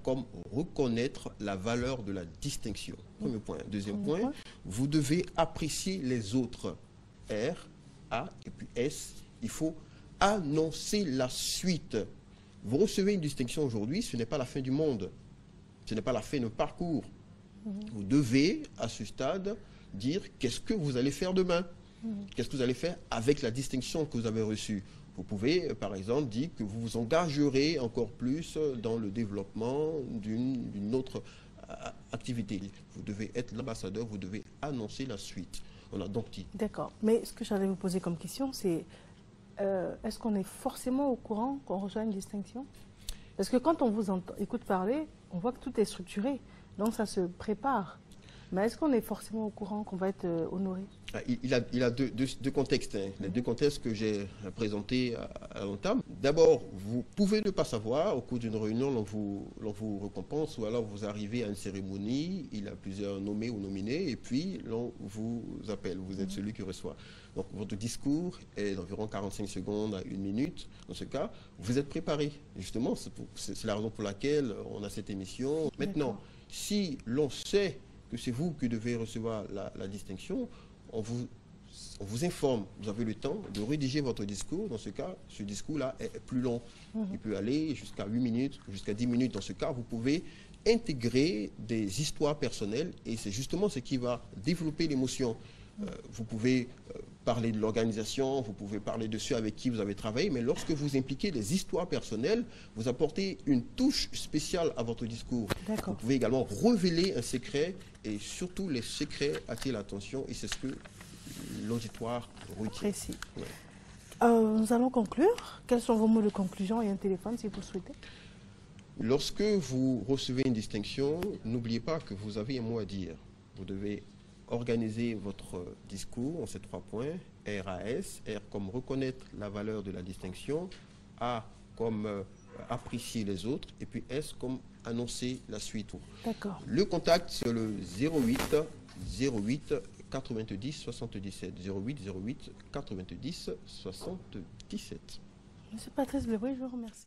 comme reconnaître la valeur de la distinction. Premier point. Deuxième point, vous devez apprécier les autres. R, A et puis S. Il faut annoncer la suite. Vous recevez une distinction aujourd'hui, ce n'est pas la fin du monde. Ce n'est pas la fin de parcours. Vous devez, à ce stade, dire qu'est-ce que vous allez faire demain. Qu'est-ce que vous allez faire avec la distinction que vous avez reçue. Vous pouvez, par exemple, dire que vous vous engagerez encore plus dans le développement d'une autre activité. Vous devez être l'ambassadeur, vous devez annoncer la suite. On a donc dit. D'accord. Mais ce que j'allais vous poser comme question, c'est est-ce qu'on est forcément au courant qu'on reçoit une distinction? Parce que quand on vous écoute parler, on voit que tout est structuré. Donc ça se prépare. Mais est-ce qu'on est forcément au courant qu'on va être honoré? Il a deux contextes, hein. Les deux contextes que j'ai présentés à l'entame. D'abord, vous pouvez ne pas savoir, au cours d'une réunion, l'on vous récompense, ou alors vous arrivez à une cérémonie, il y a plusieurs nommés ou nominés, et puis l'on vous appelle, vous êtes celui qui reçoit. Donc votre discours est d'environ 45 secondes à 1 minute. Dans ce cas, vous êtes préparé. Justement, c'est la raison pour laquelle on a cette émission. Maintenant, si l'on sait que c'est vous qui devez recevoir la distinction, on vous informe, vous avez le temps de rédiger votre discours. Dans ce cas, ce discours-là est plus long. Il peut aller jusqu'à 8 minutes, jusqu'à 10 minutes. Dans ce cas, vous pouvez intégrer des histoires personnelles et c'est justement ce qui va développer l'émotion. Vous pouvez parler de l'organisation, vous pouvez parler de ceux avec qui vous avez travaillé, mais lorsque vous impliquez des histoires personnelles, vous apportez une touche spéciale à votre discours. Vous pouvez également révéler un secret et surtout les secrets attirent l'attention et c'est ce que l'auditoire retient. Ouais. Nous allons conclure. Quels sont vos mots de conclusion et un téléphone si vous le souhaitez? Lorsque vous recevez une distinction, n'oubliez pas que vous avez un mot à dire. Vous devez organiser votre discours en ces 3 points. RAS, R comme reconnaître la valeur de la distinction, A comme apprécier les autres, et puis S comme annoncer la suite. D'accord. Le contact, c'est le 08 08 90 77. 08 08 90 77. Monsieur Patrice Bleboué, je vous remercie.